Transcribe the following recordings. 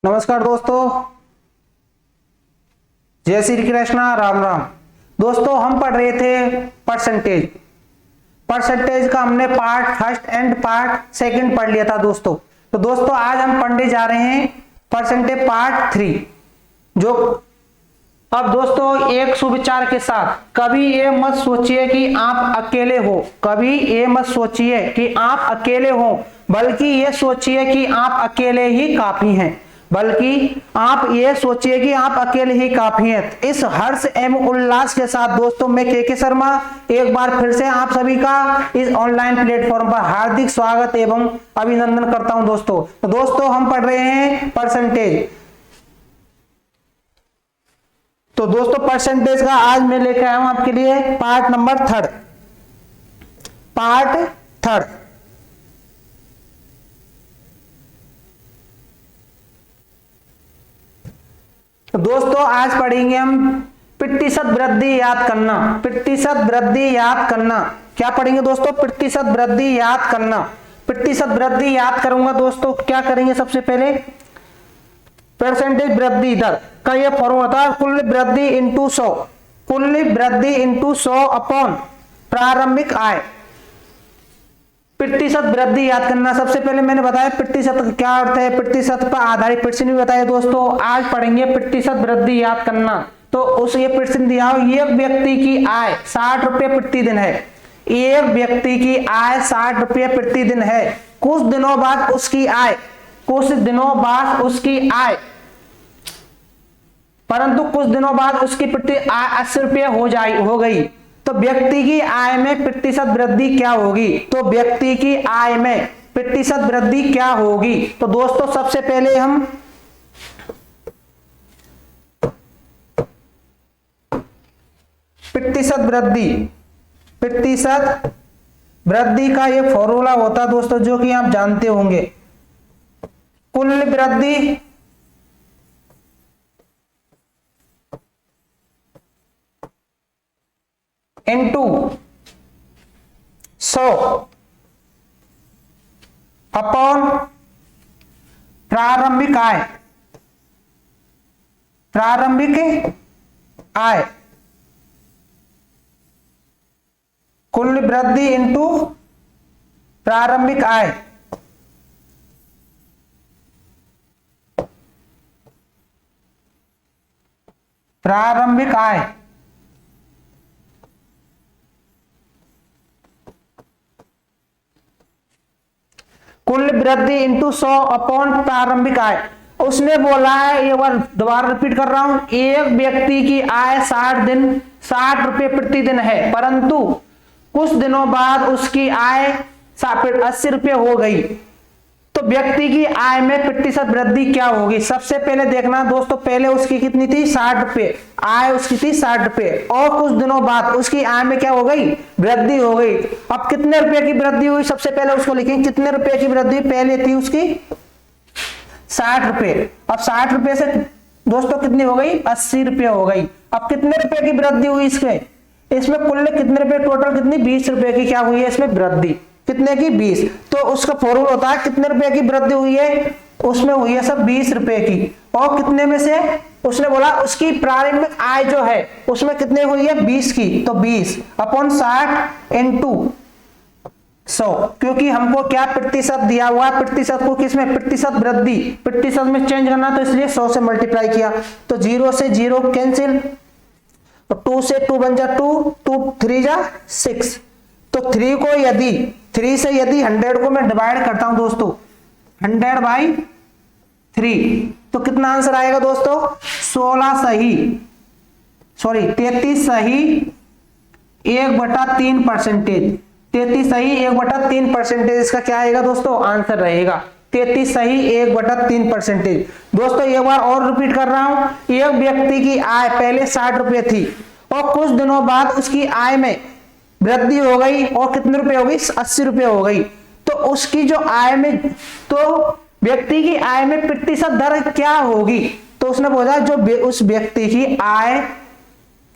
नमस्कार दोस्तों, जय श्री कृष्णा, राम राम। दोस्तों हम पढ़ रहे थे परसेंटेज का हमने part first and part second पढ़ लिया था दोस्तों। तो दोस्तों आज हम पढ़ने जा रहे हैं परसेंटेज पार्ट 3। जो अब दोस्तों एक सुविचार के साथ, कभी ये मत सोचिए कि आप अकेले हो, कभी ये मत सोचिए कि आप अकेले हो, बल्कि ये सोचिए कि आप अकेले ही काफी हैं, बल्कि आप ये सोचिए कि आप अकेले ही काफी हैं। इस हर्ष एवं उल्लास के साथ दोस्तों मैं के शर्मा एक बार फिर से आप सभी का इस ऑनलाइन प्लेटफॉर्म पर हार्दिक स्वागत एवं अभिनंदन करता हूं दोस्तों। तो दोस्तों हम पढ़ रहे हैं परसेंटेज। तो दोस्तों परसेंटेज का आज मैं लेकर आया हूं आपके लिए पार्ट नंबर 3। तो दोस्तों आज पढ़ेंगे हम प्रतिशत वृद्धि याद करना। प्रतिशत वृद्धि याद करना क्या पढ़ेंगे दोस्तों? प्रतिशत वृद्धि याद करना। प्रतिशत वृद्धि याद करूंगा दोस्तों, क्या करेंगे? सबसे पहले परसेंटेज वृद्धि दर का यह फॉर्मूला था, कुल वृद्धि इंटू 100, कुल वृद्धि इंटू 100 अपॉन प्रारंभिक आय। प्रतिशत वृद्धि याद करना, सबसे पहले मैंने बताया प्रतिशत का क्या अर्थ है, प्रतिशत पर आधारित प्रश्न भी बताया दोस्तों। आज पढ़ेंगे प्रतिशत वृद्धि याद करना। तो उस ये प्रश्न दिया हो, एक व्यक्ति की आय 60 रुपए प्रतिदिन है, एक व्यक्ति की आय 60 रुपए प्रतिदिन है। कुछ दिनों बाद उसकी आय, कुछ दिनों बाद उसकी आय, परंतु कुछ दिनों बाद उसकी प्रति आय 80 रुपये हो गई, तो व्यक्ति की आय में प्रतिशत वृद्धि क्या होगी? तो व्यक्ति की आय में प्रतिशत वृद्धि क्या होगी? तो दोस्तों सबसे पहले हम प्रतिशत वृद्धि का ये फॉर्मूला होता है दोस्तों, जो कि आप जानते होंगे। कुल वृद्धि इंटू 100 अपॉन प्रारंभिक आय। प्रारंभिक आय, कुल वृद्धि इंटू प्रारंभिक आय। प्रारंभिक आय कुल वृद्धि इंटू 100 अपॉन प्रारंभिक आय। उसने बोला है, एक बार दोबारा रिपीट कर रहा हूं, एक व्यक्ति की आय 60 रुपए प्रतिदिन है, परंतु कुछ दिनों बाद उसकी आय 80 रुपये हो गई, तो व्यक्ति की आय में प्रतिशत वृद्धि क्या होगी? सबसे पहले देखना दोस्तों, पहले उसकी कितनी थी? 60 रुपए, आय उसकी थी 60 रुपए, और कुछ दिनों बाद उसकी आय में क्या हो गई? वृद्धि हो गई। अब कितने रुपए की वृद्धि हुई? सबसे पहले उसको लिखेंगे कितने रुपए की वृद्धि पहले थी उसकी? 60 रुपए। अब 60 रुपए से दोस्तों कितनी हो गई? 80 रुपये हो गई। अब कितने रुपए की वृद्धि हुई इसमें? इसमें कुल कितने रुपए, टोटल कितनी? 20 रुपए की क्या हुई है इसमें वृद्धि? कितने की? 20। तो उसका फॉर्मूला होता है कितने रुपए की वृद्धि हुई है? उसमें हुई है सब 20 रुपए की। और कितने में से? उसने बोला उसकी प्रारंभिक आय जो है उसमें कितने हुई है? 20 की। तो 20 अपॉन 60 इंटू 100, क्योंकि हमको क्या प्रतिशत दिया हुआ है, प्रतिशत को किसमें? प्रतिशत वृद्धि, प्रतिशत में चेंज करना, तो इसलिए 100 से मल्टीप्लाई किया। तो 0 से 0 कैंसिल, 2 से 2 बन जा 2, 2 3 जा 6। तो 3 को यदि 3 से यदि 100 को मैं डिवाइड करता हूं दोस्तों 100 बाई 3, तो कितना आंसर आएगा दोस्तों? 33 सही 1/3 परसेंटेज। 33 सही 1/3 परसेंटेज इसका क्या आएगा दोस्तों? आंसर रहेगा 33 सही 1/3 परसेंटेज। दोस्तों एक बार और रिपीट कर रहा हूं, एक व्यक्ति की आय पहले 60 रुपए थी और कुछ दिनों बाद उसकी आय में वृद्धि हो गई, और कितने रुपए हो गई? 80 रुपए हो गई। तो उसकी जो आय में, तो व्यक्ति की आय में प्रतिशत दर क्या होगी? तो उसने बोला जो उस व्यक्ति की आय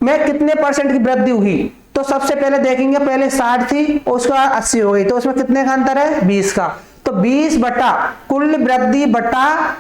में कितने परसेंट की वृद्धि हुई? तो सबसे पहले देखेंगे, पहले 60 थी उसका 80 हो गई, तो उसमें कितने का अंतर है? 20 का। तो 20 बटा कुल वृद्धि बटा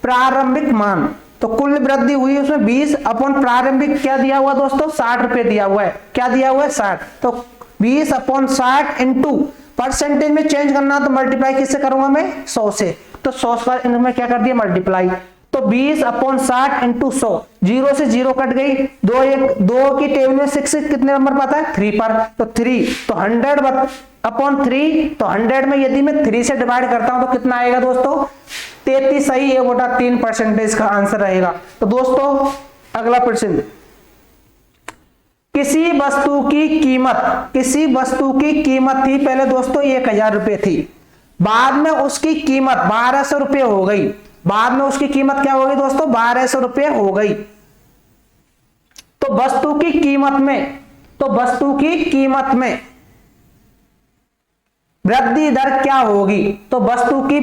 प्रारंभिक मान, तो कुल वृद्धि हुई उसमें 20 अपॉन प्रारंभिक क्या दिया हुआ दोस्तों 60 रुपए दिया हुआ है, क्या दिया हुआ है 60, तो 20 अपॉन 60 इंटू परसेंटेज में चेंज करना तो मल्टीप्लाई किससे करूंगा मैं 100 से, तो 100 का इनमें क्या कर दिया मल्टीप्लाई, तो 20 अपॉन 60 इंटू 100, 0 से 0 कट गई, 2 की टेबल में 6 कितने नंबर पाता है 3 पर, तो 3 तो 100 अपॉन 3, तो 100 में यदि मैं 3 से डिवाइड करता हूं तो कितना आएगा दोस्तों 33 सही 1/3% का आंसर रहेगा। तो दोस्तों अगला प्रश्न, किसी वस्तु की कीमत थी पहले दोस्तों 1000 रुपए थी, बाद में उसकी कीमत 1200 रुपए हो गई, बाद में उसकी कीमत क्या हो गई दोस्तों 1200 रुपए हो गई, तो वस्तु की कीमत में वृद्धि दर क्या होगी, तो वस्तु की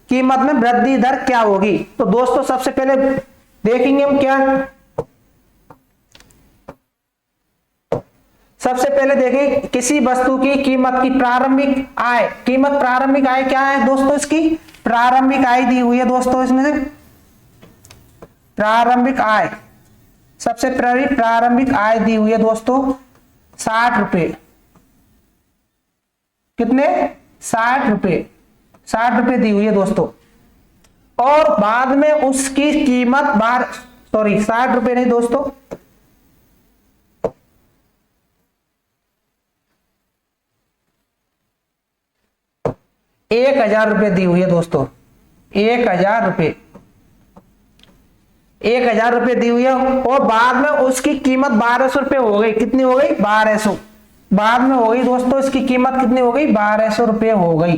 कीमत में वृद्धि दर क्या होगी, तो दोस्तों सबसे पहले देखेंगे हम क्या, सबसे पहले देखें किसी वस्तु की कीमत की प्रारंभिक आय क्या है दोस्तों, इसकी प्रारंभिक आय दी हुई है दोस्तों, इसमें से प्रारंभिक आय, सबसे पहले प्रारंभिक आय दी हुई है दोस्तों 60 रुपए, कितने 60 रुपए दी हुई है दोस्तों, और बाद में उसकी कीमत 60 रुपए नहीं दोस्तों 1000 रुपए दी हुई है दोस्तों, 1000 रुपए दी हुई है, और बाद में उसकी कीमत 1200 रुपए हो गई, कितनी हो गई 1200, बाद में हो गई दोस्तों इसकी कीमत कितनी हो गई 1200 रुपए हो गई,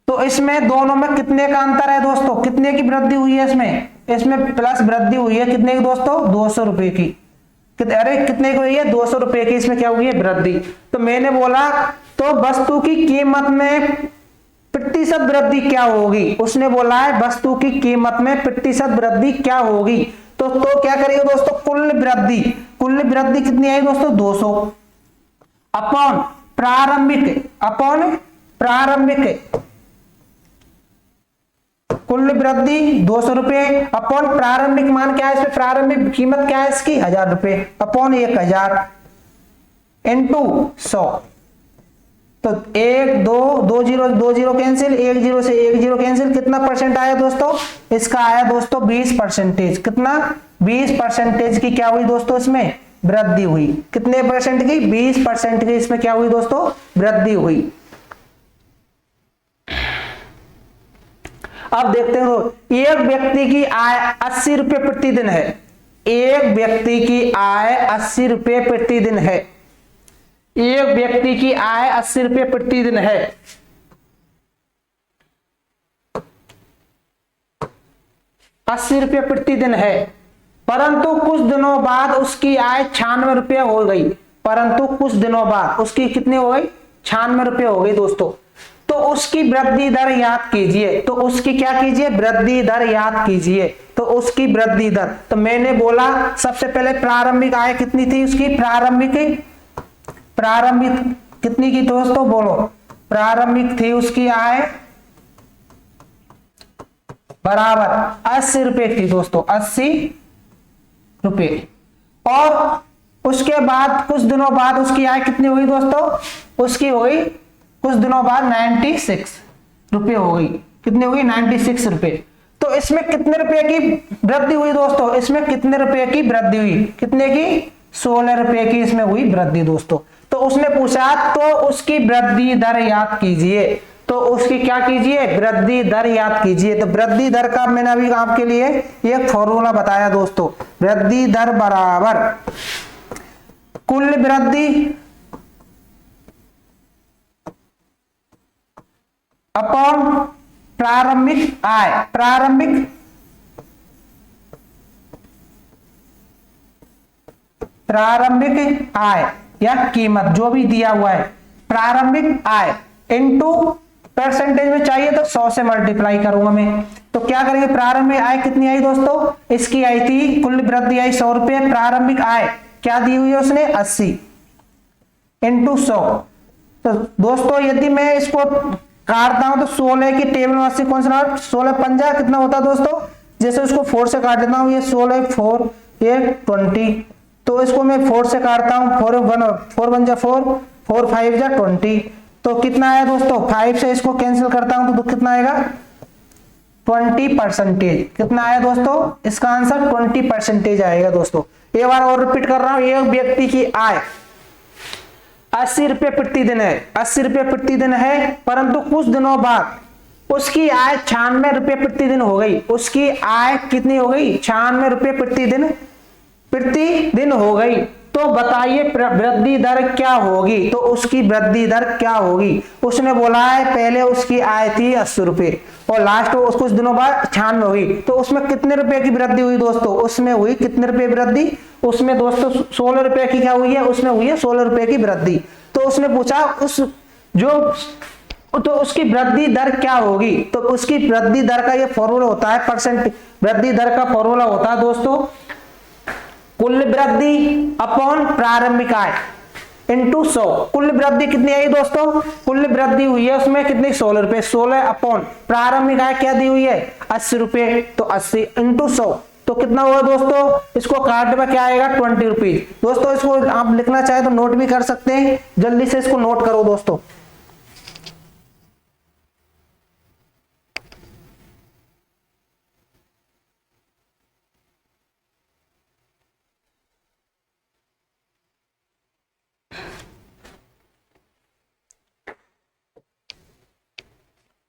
तो इसमें दोनों में कितने का अंतर है दोस्तों, कितने की वृद्धि हुई है, इसमें प्लस वृद्धि हुई है कितने की दोस्तों 200 रुपए की, कितने की हुई है 200 रुपए की, इसमें क्या हुई है वृद्धि, तो मैंने बोला तो वस्तु की कीमत में प्रतिशत वृद्धि क्या होगी, उसने बोला है वस्तु की कीमत में प्रतिशत वृद्धि क्या होगी, तो क्या करेंगे दोस्तों कुल वृद्धि कितनी आई दोस्तों 200 अपॉन प्रारंभिक कुल वृद्धि 200 रुपए अपॉन प्रारंभिक मान क्या है, इसमें प्रारंभिक कीमत क्या है इसकी 1000 रुपए अपॉन 1000 इंटू 100, तो 2 जीरो कैंसिल, 1 0 से 1 0 कैंसिल, कितना परसेंट आया दोस्तों, इसका आया दोस्तों 20%, कितना 20% की क्या हुई दोस्तों इसमें वृद्धि हुई, कितने परसेंट की 20% की इसमें क्या हुई दोस्तों वृद्धि हुई। अब देखते हो एक व्यक्ति की आय 80 रुपए प्रतिदिन है, एक व्यक्ति की आय 80 रुपए प्रतिदिन है, एक व्यक्ति की आय 80 रुपए प्रतिदिन है, 80 रुपए प्रतिदिन है, परंतु कुछ दिनों बाद उसकी आय 96 रुपए हो गई, परंतु कुछ दिनों बाद उसकी कितनी हो गई 96 रुपए हो गई दोस्तों, तो उसकी वृद्धि दर याद कीजिए, तो उसकी क्या कीजिए वृद्धि दर याद कीजिए, तो उसकी वृद्धि दर, तो मैंने बोला सबसे पहले प्रारंभिक आय कितनी थी उसकी, प्रारंभिक कितनी की दोस्तों बोलो, प्रारंभिक थी उसकी आय बराबर 80 रुपए थी दोस्तों 80 रुपए, और उसके बाद कुछ दिनों बाद उसकी आय कितनी हुई दोस्तों, उसकी हो गई कुछ दिनों बाद 96 रुपए हो गई, कितनी हुई 96 रुपए, तो इसमें कितने रुपए की वृद्धि हुई दोस्तों, इसमें कितने रुपए की वृद्धि हुई, कितने की 16 रुपए की इसमें हुई वृद्धि दोस्तों, तो उसने पूछा तो उसकी वृद्धि दर याद कीजिए, तो उसकी क्या कीजिए वृद्धि दर याद कीजिए, तो वृद्धि दर का मैंने अभी आपके लिए एक फॉर्मूला बताया दोस्तों, वृद्धि दर बराबर कुल वृद्धि अपॉन प्रारंभिक आय, प्रारंभिक आय या कीमत जो भी दिया हुआ है, प्रारंभिक आय इनटू परसेंटेज में चाहिए तो 100 से मल्टीप्लाई करूंगा मैं, तो क्या करेंगे प्रारंभिक आय कितनी आई दोस्तों, इसकी आई थी कुल वृद्धि आई 100 रुपए, प्रारंभिक आय क्या दी हुई है उसने 80 इंटू 100, तो दोस्तों यदि मैं इसको काटता हूं तो 16 की टेबल में से कौन सा 16 पंजा कितना होता है दोस्तों, जैसे इसको 4 से काट देता हूं, ये 16 4 ये 20, तो इसको मैं 4 से काटता हूं, 4 1 जा 4 4 5 जा 20, तो कितना आया दोस्तों, 5 से इसको कैंसिल करता हूं तो कितना आएगा 20%। कितना आया दोस्तों, इसका आंसर 20% आएगा दोस्तों। एक बार और रिपीट कर रहा हूं, एक व्यक्ति की आय 80 रुपए प्रति दिन है, 80 रुपए प्रति दिन है, परंतु कुछ दिनों बाद उसकी आय 96 रुपए प्रति दिन हो गई। उसकी आय कितनी हो गई, 96 रुपए प्रति दिन हो गई। तो बताइए वृद्धि दर क्या होगी, तो उसकी वृद्धि दर क्या होगी। उसने बोला है पहले उसकी आय थी 80 रुपए और लास्ट में कुछ दिनों बाद 96 हुई, तो उसमें कितने रुपए की वृद्धि हुई दोस्तों, उसमें हुई कितने रुपए वृद्धि, उसमें दोस्तों 16 रुपए की क्या हुई है, उसमें हुई है 16 रुपए की वृद्धि। तो उसने पूछा तो उसकी वृद्धि दर क्या होगी, तो उसकी वृद्धि दर का ये फॉर्मूला होता है परसेंट, वृद्धि दर का फॉर्मूला होता है दोस्तों कुल वृद्धि अपॉन प्रारंभिक आय इंटू 100। कुल वृद्धि कितनी आई दोस्तों, कुल वृद्धि हुई है उसमें कितनी 16 रुपए, 16 अपॉन प्रारंभिक आय क्या दी हुई है 80 रुपए, तो 80 इंटू 100 तो कितना हुआ दोस्तों, इसको काटने में क्या आएगा 20 रुपीज। दोस्तों इसको आप लिखना चाहे तो नोट भी कर सकते हैं, जल्दी से इसको नोट करो दोस्तों।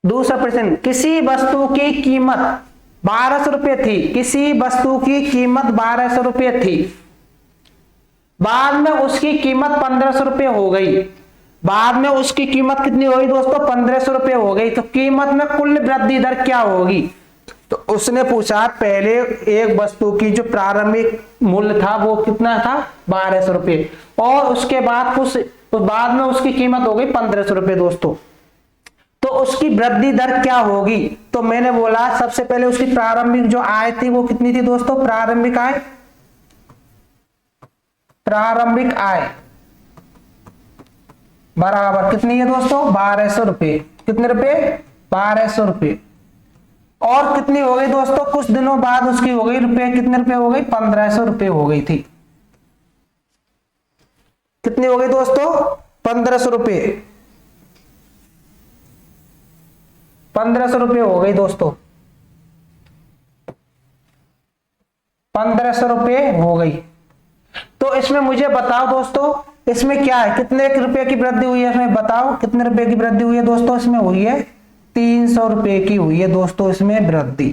दूसरा प्रश्न, किसी वस्तु की कीमत 1200 रुपए थी, किसी वस्तु की कीमत 1200 रुपए थी, बाद में उसकी कीमत 1500 रुपए हो गई, बाद में उसकी कीमत कितनी हो गई दोस्तों 1500 रुपए हो गई, तो कीमत में कुल वृद्धि दर क्या होगी। तो उसने पूछा पहले एक वस्तु की जो प्रारंभिक मूल्य था वो कितना था 1200 रुपए और उसके बाद बाद में उसकी कीमत हो गई 1500 रुपए दोस्तों, तो उसकी वृद्धि दर क्या होगी। तो मैंने बोला सबसे पहले उसकी प्रारंभिक जो आय थी वो कितनी थी दोस्तों, प्रारंभिक आय बराबर कितनी है दोस्तों 1200 रुपए, कितने रुपए 1200 रुपए, और कितनी हो गई दोस्तों कुछ दिनों बाद उसकी हो गई रुपए, कितने रुपए हो गई 1500 रुपए हो गई थी, कितनी हो गई दोस्तों 1500 रुपए, 1500 रुपए हो गई दोस्तों, 1500 रुपए हो गई। तो इसमें मुझे बताओ दोस्तों इसमें क्या है, कितने रुपए की वृद्धि हुई है, इसमें बताओ कितने रुपए की वृद्धि हुई है दोस्तों, इसमें हुई है 300 रुपए की हुई है दोस्तों, इसमें वृद्धि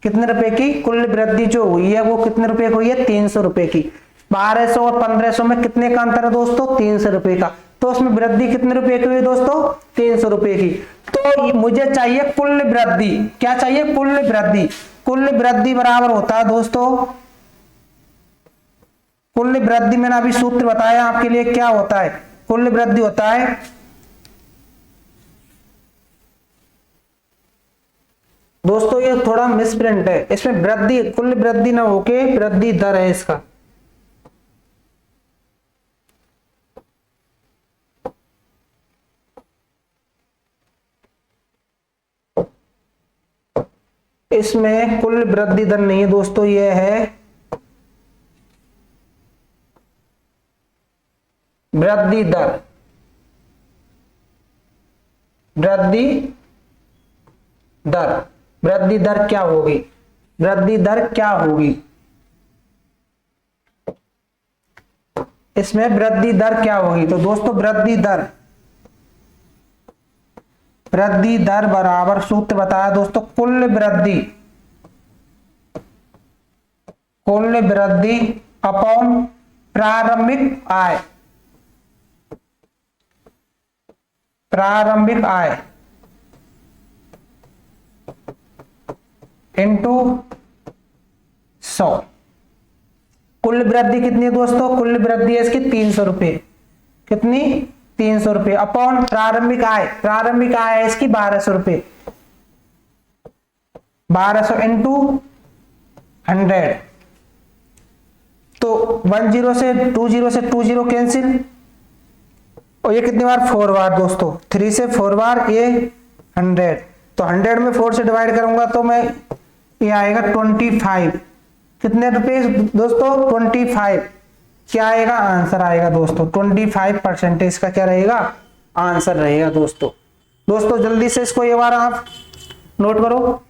कितने रुपए की, कुल वृद्धि जो हुई है वो कितने रुपए की हुई है 300 रुपए की। 1200 और 1500 में कितने का अंतर है दोस्तों 300 रुपए का, तो उसमें वृद्धि कितने रुपए की हुई दोस्तों 300 रुपए की। तो मुझे चाहिए कुल वृद्धि, क्या चाहिए कुल वृद्धि, कुल वृद्धि बराबर होता है दोस्तों, कुल वृद्धि मैंने अभी सूत्र बताया आपके लिए क्या होता है, कुल वृद्धि होता है दोस्तों, ये थोड़ा मिसप्रिंट है, इसमें वृद्धि कुल वृद्धि ना होके वृद्धि दर है इसका, इसमें कुल वृद्धि दर नहीं है दोस्तों, यह है वृद्धि दर, वृद्धि दर, वृद्धि दर क्या होगी, वृद्धि दर क्या होगी, इसमें वृद्धि दर क्या होगी। तो दोस्तों वृद्धि दर बराबर सूत्र बताया दोस्तों कुल वृद्धि अपॉन प्रारंभिक आय, प्रारंभिक आय इंटू 100। कुल वृद्धि कितनी है दोस्तों, कुल वृद्धि है इसकी 300 रुपए, कितनी 300 रुपए अपॉन प्रारंभिक आय, प्रारंभिक आय है इसकी 1200 रुपए, 1200 इंटू 100, तो 10 से 20 कैंसिल, और ये कितनी बार 4 बार दोस्तों, 3 से 4 बार ये 100, तो 100 में 4 से डिवाइड करूंगा तो मैं ये आएगा 25। कितने रुपए दोस्तों? 25। क्या आएगा? आंसर आएगा दोस्तों 25% का क्या रहेगा? आंसर रहेगा दोस्तों। दोस्तों जल्दी से इसको ये बार आप नोट करो।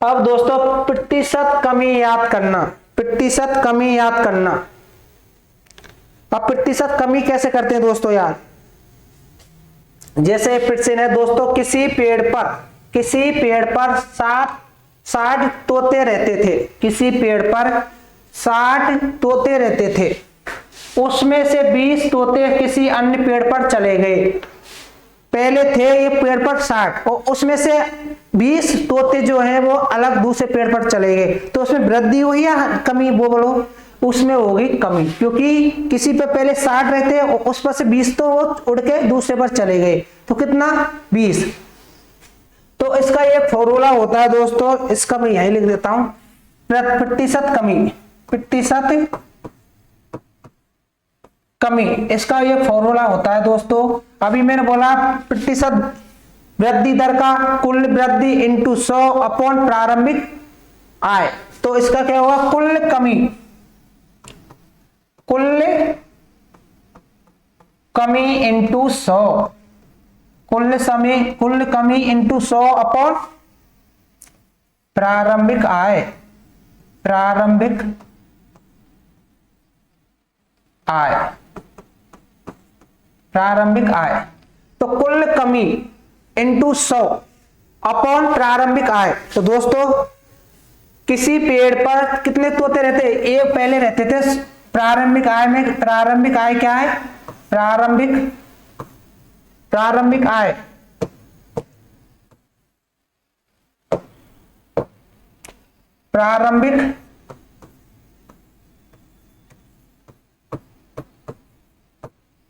अब दोस्तों प्रतिशत कमी याद करना, प्रतिशत कमी याद करना। अब प्रतिशत कमी कैसे करते हैं दोस्तों याद? जैसे प्रश्न है दोस्तों, किसी पेड़ पर 60 तोते रहते थे। किसी पेड़ पर 60 तोते रहते थे, उसमें से 20 तोते किसी अन्य पेड़ पर चले गए। पहले थे ये पेड़ पर 60 और उसमें से 20 तोते जो हैं वो अलग दूसरे पेड़ पर चले गए, तो उसमें वृद्धि हुई या कमी? वो बोलो। उसमें होगी कमी, क्योंकि किसी पे पहले 60 रहते और उस पर से 20 तो वो उड़ के दूसरे पर चले गए, तो कितना? 20। तो इसका एक फॉर्मूला होता है दोस्तों, इसका मैं यही लिख देता हूं, प्रतिशत कमी। प्रतिशत कमी, इसका ये फॉर्मूला होता है दोस्तों। अभी मैंने बोला प्रतिशत वृद्धि दर का कुल वृद्धि इंटू 100 अपॉन प्रारंभिक आय, तो इसका क्या होगा? कुल कमी इंटू 100, कुल कमी इंटू 100 अपॉन प्रारंभिक आय। प्रारंभिक आय, तो कुल कमी इंटू 100 अपॉन प्रारंभिक आय। तो दोस्तों किसी पेड़ पर कितने तोते रहते? एक पहले रहते थे। प्रारंभिक आय में प्रारंभिक आय क्या है? प्रारंभिक आय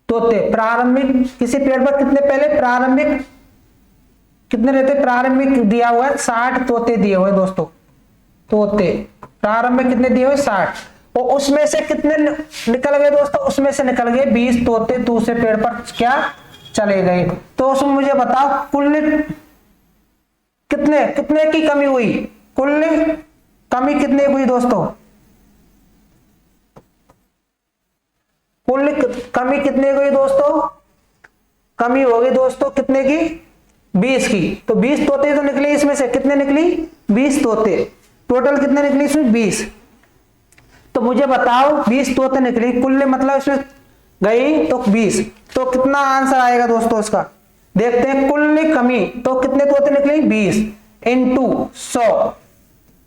तोते। प्रारंभिक किसी पेड़ पर कितने पहले प्रारंभिक कितने रहते? प्रारंभिक दिया हुआ है 60 तोते दिए हुए दोस्तों। तोते प्रारंभिक कितने दिए हुए? 60, और उसमें से कितने निकल गए दोस्तों? उसमें से निकल गए 20 तोते दूसरे पेड़ पर क्या चले गए। तो उसमें मुझे बताओ कुल कितने की कमी हुई? कुल कमी कितने हुई दोस्तों? कुल कमी कितने हुई दोस्तों? कमी हो गई दोस्तों कितने की? 20 की। तो 20 तोते तो निकले, इसमें से कितने निकली? 20 तोते। टोटल कितने निकली इसमें? 20। तो मुझे बताओ 20 तोते निकली, कुल मतलब इसमें गई तो 20, तो कितना आंसर आएगा दोस्तों इसका? देखते हैं। कुल कमी तो कितने तोते निकले? 20 इंटू 100,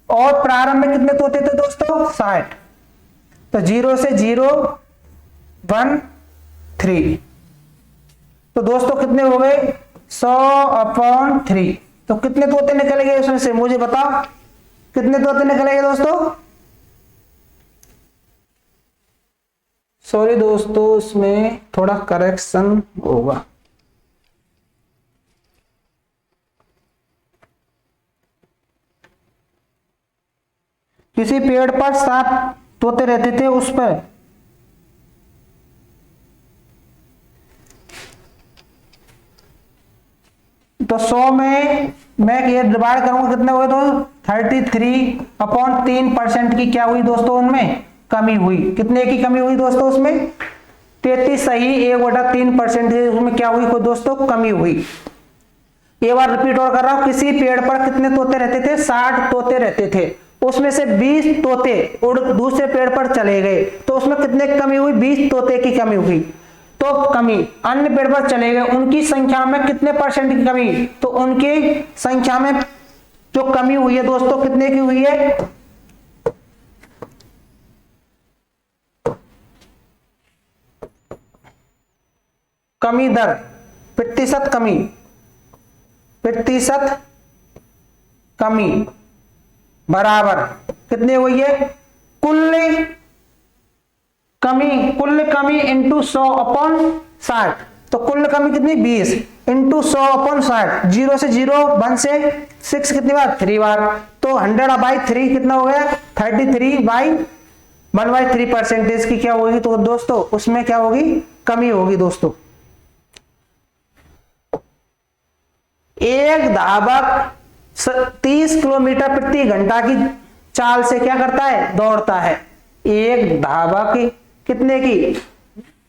और प्रारंभ में कितने तोते थे दोस्तों? 60। तो 0 से 0 1 3, तो दोस्तों कितने हो गए? 100 अपॉन 3। तो कितने तोते निकल गए उसमें से? मुझे बताओ कितने तोते निकले गए दोस्तों? सॉरी दोस्तों, इसमें थोड़ा करेक्शन होगा। किसी पेड़ पर 7 तोते रहते थे, उस पर तो 100 में मैं ये डिवाइड करूंगा, कितने हुए? तो 33 अपॉन 3% की क्या हुई दोस्तों? उनमें कमी हुई। कितने की कमी हुई दोस्तों? उसमें 33 सही 1/3% उसमें क्या हुई दोस्तों? कमी हुई। एक बार रिपीट और कर रहा हूं, किसी पेड़ पर कितने तोते रहते थे? 60 तोते रहते थे, उसमें से 20 तोते उड़ दूसरे पेड़ पर चले गए, तो उसमें कितने की कमी हुई? 20 तोते की कमी हुई। तो कमी अन्य पेड़ पर चले गए, उनकी संख्या में कितने परसेंट की कमी? तो उनकी संख्या में जो कमी हुई है दोस्तों कितने की हुई है? कमी दर, प्रतिशत कमी बराबर कितने हुई है? कुल कमी इंटू 100 अपॉन 60। तो कुल कमी कितनी? 20 इंटू 100 अपॉन 60। 0 से 0 1 से 6 कितनी बार? 3 बार। तो 100/3 कितना हो गया? 33/3। 1/3% की क्या होगी तो दोस्तों उसमें क्या होगी, कमी होगी दोस्तों। एक धावक 30 किलोमीटर प्रति घंटा की चाल से क्या करता है, दौड़ता है। एक धावक कितने की,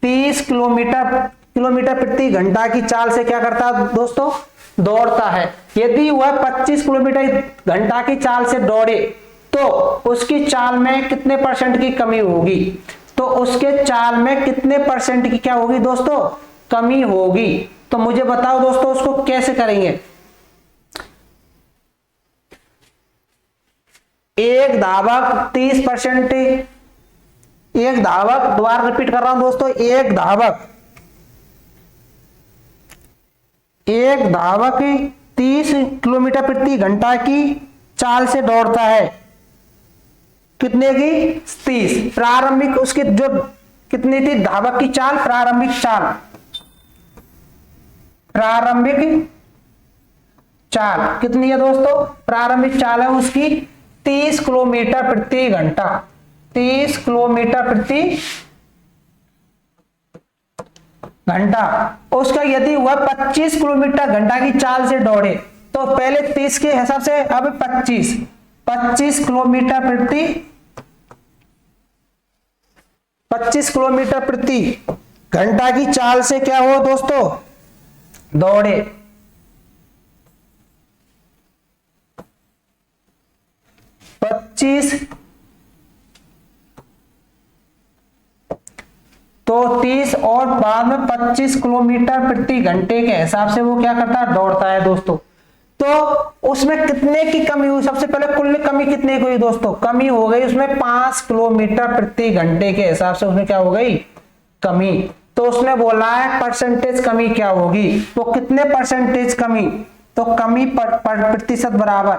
30 किलोमीटर प्रति घंटा की चाल से क्या करता है दोस्तों, दौड़ता है। यदि वह 25 किलोमीटर घंटा की चाल से दौड़े तो उसकी चाल में कितने परसेंट की कमी होगी, तो उसके चाल में कितने परसेंट की क्या होगी दोस्तों, कमी होगी। तो मुझे बताओ दोस्तों उसको कैसे करेंगे। एक धावक 30%, एक धावक, दोबारा रिपीट कर रहा हूं दोस्तों, एक धावक 30 किलोमीटर प्रति घंटा की चाल से दौड़ता है, कितने की, 30। प्रारंभिक उसकी जो कितनी थी धावक की चाल, प्रारंभिक चाल कितनी है दोस्तों, प्रारंभिक चाल है उसकी 30 किलोमीटर प्रति घंटा, 30 किलोमीटर प्रति घंटा। उसका यदि वह 25 किलोमीटर घंटा की चाल से दौड़े तो पहले 30 के हिसाब से अब 25 किलोमीटर प्रति घंटा की चाल से क्या हो दोस्तों, दौड़े। तो 30 और बाद में 25 किलोमीटर प्रति घंटे के हिसाब से वो क्या करता है, दौड़ता है दोस्तों। तो उसमें कितने की कमी हुई, सबसे पहले कुल कमी कितने की हुई दोस्तों, कमी हो गई उसमें 5 किलोमीटर प्रति घंटे के हिसाब से उसमें क्या हो गई, कमी। तो उसने बोला है परसेंटेज कमी क्या होगी, वो कितने परसेंटेज कमी, तो कमी प्रतिशत बराबर,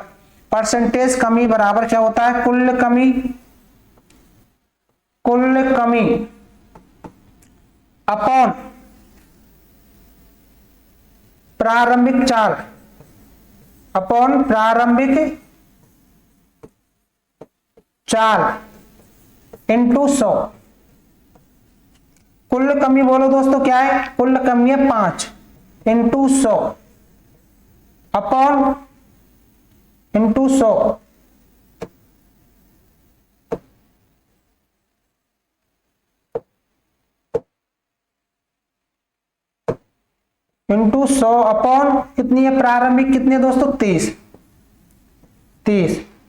परसेंटेज कमी बराबर क्या होता है, कुल कमी अपॉन प्रारंभिक चाल, इंटू 100। कुल कमी बोलो दोस्तों क्या है, कुल कमी है 5 into 100 upon into 100 into 100 upon कितनी है प्रारंभिक, कितनी है दोस्तों, 30।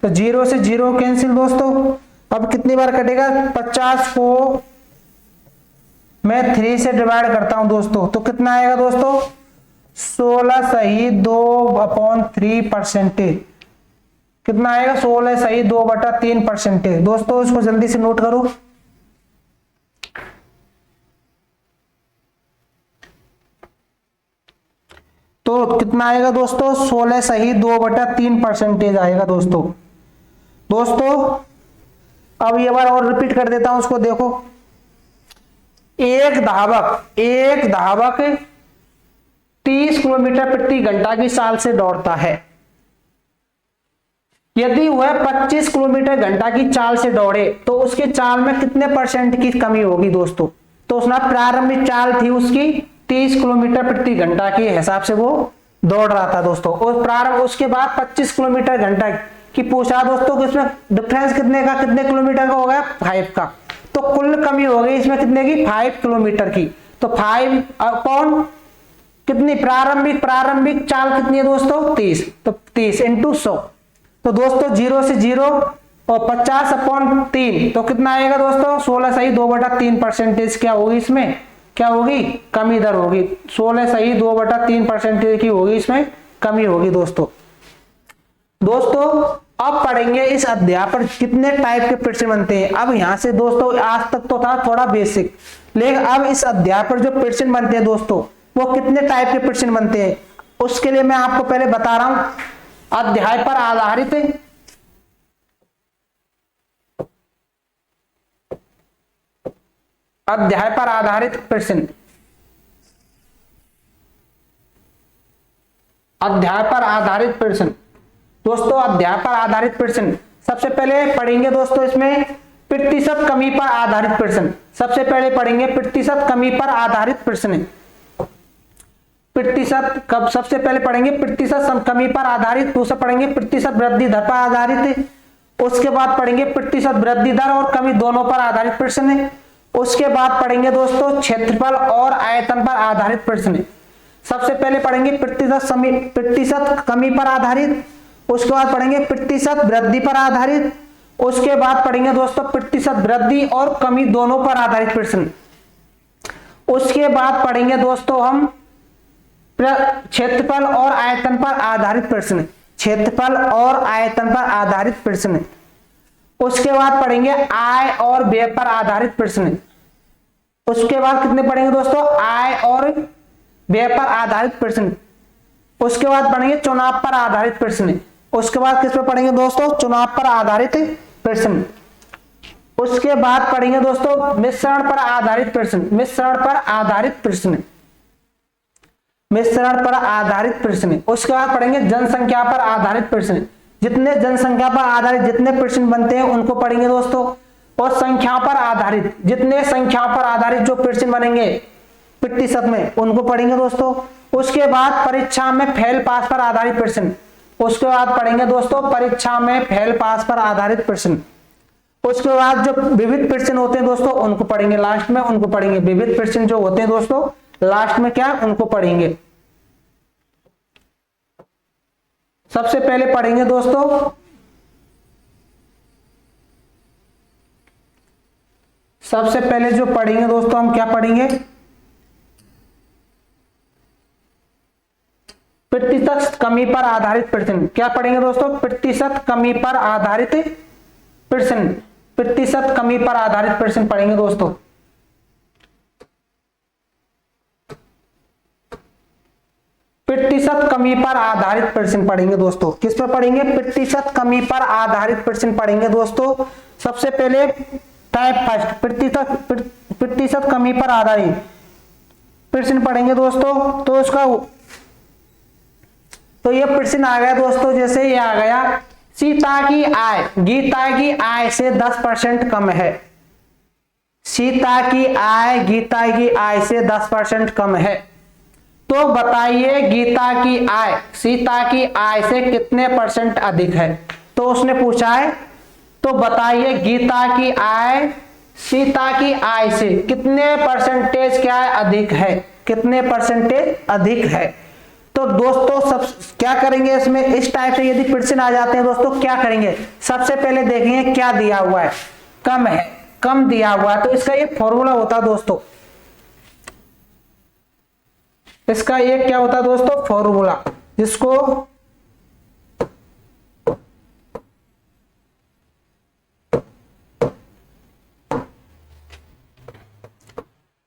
तो 0 से 0 कैंसिल दोस्तों। अब कितनी बार कटेगा, 50 को मैं 3 से डिवाइड करता हूं दोस्तों, तो कितना आएगा दोस्तों, 16 सही 2/3%। कितना आएगा, 16 सही 2/3%। दोस्तों इसको जल्दी से नोट करो। तो कितना आएगा दोस्तों, 16 सही 2/3% आएगा दोस्तों। अब ये बार और रिपीट कर देता हूं उसको, देखो। एक धावक 30 किलोमीटर प्रति घंटा की चाल से दौड़ता है। यदि वह 25 किलोमीटर घंटा की चाल से दौड़े तो उसके चाल में कितने परसेंट की कमी होगी दोस्तों, तो उसने प्रारंभिक चाल थी उसकी 30 किलोमीटर प्रति घंटा के हिसाब से वो दौड़ रहा था दोस्तों, और प्रारंभ उसके बाद 25 किलोमीटर घंटा की पूछा दोस्तों कि इसमें डिफरेंस कितने किलोमीटर का हो गया, 5 का। तो कुल कमी हो गई इसमें कितने की, 5 किलोमीटर की। तो 5 अपॉन कितनी प्रारंभिक चाल कितनी है दोस्तों, 30। तो 30 इंटू 100। तो दोस्तों 0 से 0 और 50 अपॉन 3, तो कितना आएगा दोस्तों, 16 सही 2/3% क्या होगी, इसमें क्या होगी, कमी दर होगी। 16 सही 2/3% की होगी, इसमें कमी होगी दोस्तों। अब पढ़ेंगे इस अध्याय पर कितने टाइप के प्रश्न बनते हैं। अब यहां से दोस्तों आज तक तो था थोड़ा बेसिक, लेकिन अब इस अध्याय पर जो प्रश्न बनते हैं दोस्तों वो कितने टाइप के प्रश्न बनते हैं, उसके लिए मैं आपको पहले बता रहा हूं। अध्याय पर आधारित प्रश्न, अध्याय पर आधारित प्रश्न दोस्तों, अध्याय पर आधारित प्रश्न सबसे पहले पढ़ेंगे दोस्तों। इसमें प्रतिशत कमी पर आधारित प्रश्न। सबसे पहले पढ़ेंगे प्रतिशत कमी पर आधारित प्रश्न। प्रतिशत कब सबसे पहले पढ़ेंगे प्रतिशत कमी पर आधारित, दूसरा पढ़ेंगे प्रतिशत वृद्धि दर पर आधारित, उसके बाद पढ़ेंगे प्रतिशत वृद्धि दर और कमी दोनों पर आधारित प्रश्न। उसके बाद पढ़ेंगे दोस्तों क्षेत्रफल और आयतन पर आधारित प्रश्न। सबसे पहले पढ़ेंगे प्रतिशत कमी पर आधारित, उसके बाद पढ़ेंगे प्रतिशत वृद्धि पर आधारित, उसके बाद पढ़ेंगे दोस्तों प्रतिशत वृद्धि और कमी दोनों पर आधारित प्रश्न। उसके बाद पढ़ेंगे दोस्तों हम क्षेत्रफल और आयतन पर आधारित प्रश्न, क्षेत्रफल और आयतन पर आधारित प्रश्न। उसके बाद पढ़ेंगे आय और व्यय पर आधारित प्रश्न। उसके बाद कितने पढ़ेंगे दोस्तों, आय और व्यय पर आधारित प्रश्न। उसके बाद पढ़ेंगे चुनाव पर आधारित प्रश्न। उसके बाद किस पर पढ़ेंगे दोस्तों, चुनाव पर आधारित प्रश्न। उसके बाद पढ़ेंगे दोस्तों मिश्रण पर आधारित प्रश्न, मिश्रण पर आधारित प्रश्न, मिश्रण पर आधारित प्रश्न। उसके बाद पढ़ेंगे जनसंख्या पर आधारित प्रश्न। जितने जनसंख्या पर आधारित जितने प्रश्न बनते हैं उनको पढ़ेंगे दोस्तों, और संख्या पर आधारित जितने संख्या पर आधारित जो प्रश्न बनेंगे प्रतिशत में उनको पढ़ेंगे दोस्तों। उसके बाद परीक्षा में फेल पास पर आधारित प्रश्न। उसके बाद पढ़ेंगे दोस्तों परीक्षा में फेल पास पर आधारित प्रश्न। उसके बाद जो विविध प्रश्न होते हैं दोस्तों उनको पढ़ेंगे लास्ट में, उनको पढ़ेंगे विविध प्रश्न जो होते हैं दोस्तों लास्ट में क्या उनको पढ़ेंगे। सबसे पहले पढ़ेंगे दोस्तों सबसे पहले जो पढ़ेंगे दोस्तों हम क्या पढ़ेंगे, प्रतिशत कमी पर आधारित प्रश्न। क्या पढ़ेंगे दोस्तों, प्रतिशत कमी पर आधारित प्रश्न, प्रतिशत कमी पर आधारित प्रश्न पढ़ेंगे दोस्तों। प्रतिशत कमी पर आधारित प्रश्न पढ़ेंगे दोस्तों। किस पर पढ़ेंगे, प्रतिशत कमी पर आधारित प्रश्न पढ़ेंगे दोस्तों। सबसे पहले टाइप फर्स्ट प्रतिशत कमी पर आधारित प्रश्न पढ़ेंगे दोस्तों। तो उसका तो ये प्रश्न आ गया दोस्तों, जैसे ये आ गया, सीता की आय गीता की आय से 10% कम है। सीता की आय गीता की आय से 10% कम है, तो बताइए गीता की आय सीता की आय से कितने % अधिक है। तो उसने पूछा है, तो बताइए गीता की आय सीता की आय से कितने % क्या है अधिक है, कितने % अधिक है। तो दोस्तों सब क्या करेंगे इसमें, इस टाइप से यदि प्रश्न आ जाते हैं दोस्तों क्या करेंगे, सबसे पहले देखेंगे क्या दिया हुआ है, कम है, कम दिया हुआ है। तो इसका एक फॉर्मूला होता है दोस्तों, इसका एक क्या होता है दोस्तों फॉर्मूला, जिसको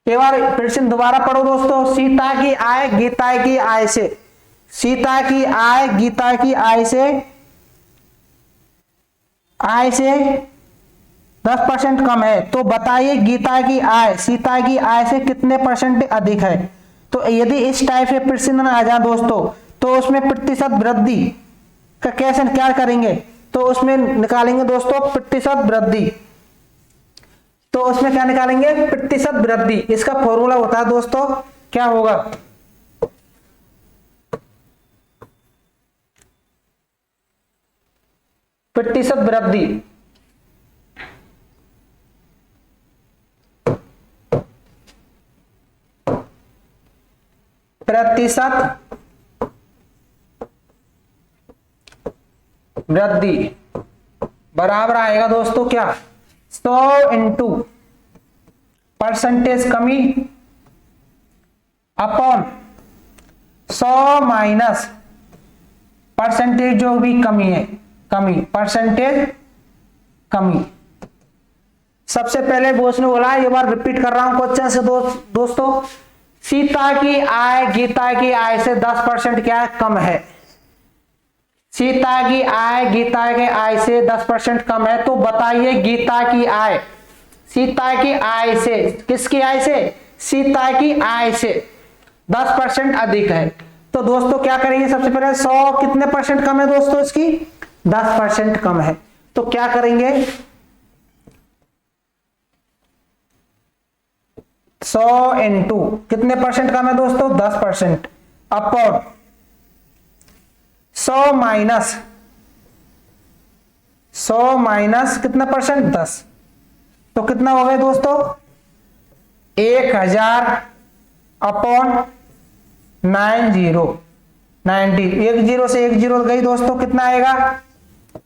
एक बार प्रश्न दोबारा पढ़ो दोस्तों। सीता की आय गीता की आय से, सीता की आय गीता की आय से 10% कम है, तो बताइए गीता की आय सीता की आय से कितने % अधिक है। तो यदि इस टाइप से प्रश्न आ जाए दोस्तों, तो उसमें प्रतिशत वृद्धि का कैसे क्या करेंगे, तो उसमें निकालेंगे दोस्तों प्रतिशत वृद्धि। तो उसमें क्या निकालेंगे, प्रतिशत वृद्धि। इसका फॉर्मूला होता है दोस्तों, क्या होगा, प्रतिशत वृद्धि प्रतिशत वृद्धि बराबर आएगा दोस्तों क्या, 100 इंटू % कमी अपॉन 100 माइनस % जो भी कमी है, कमी % कमी। सबसे पहले वो उसने बोला, ये बार रिपीट कर रहा हूं क्वेश्चन से दोस्तों, सीता की आय गीता की आय से 10% क्या है कम है। सीता की आय गीता के आय से 10% कम है, तो बताइए गीता की आय सीता की आय से, किसकी आय से, सीता की आय से 10% अधिक है। तो दोस्तों क्या करेंगे, सबसे पहले 100 कितने % कम है दोस्तों, इसकी 10% कम है। तो क्या करेंगे, 100 इंटू कितने परसेंट कम है दोस्तों 10% अपॉन 100 माइनस कितना परसेंट 10, तो कितना हो गया दोस्तों 1000 अपॉन 90 एक जीरो से एक जीरो गई दोस्तों, कितना आएगा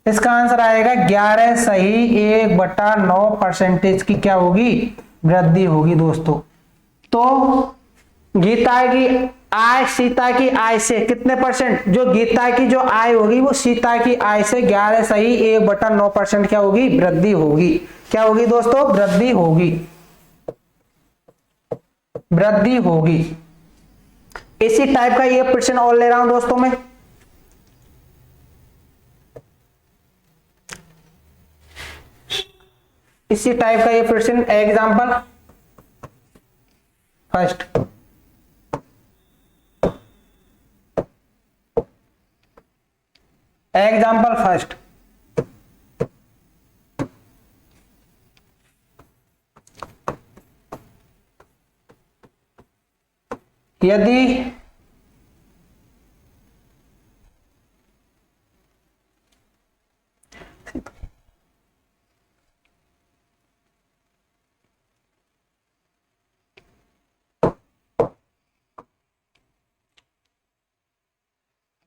इसका आंसर आएगा 11 सही 1/9% की क्या होगी वृद्धि होगी दोस्तों। तो गीता की आय सीता की आय से कितने परसेंट, जो गीता की जो आय होगी वो सीता की आय से 11 सही 1/9% क्या होगी वृद्धि होगी। क्या होगी दोस्तों वृद्धि होगी, वृद्धि होगी। इसी टाइप का ये प्रश्न और ले रहा हूं दोस्तों मैं। इसी टाइप का ये प्रश्न एग्जांपल फर्स्ट, एग्जांपल फर्स्ट, यदि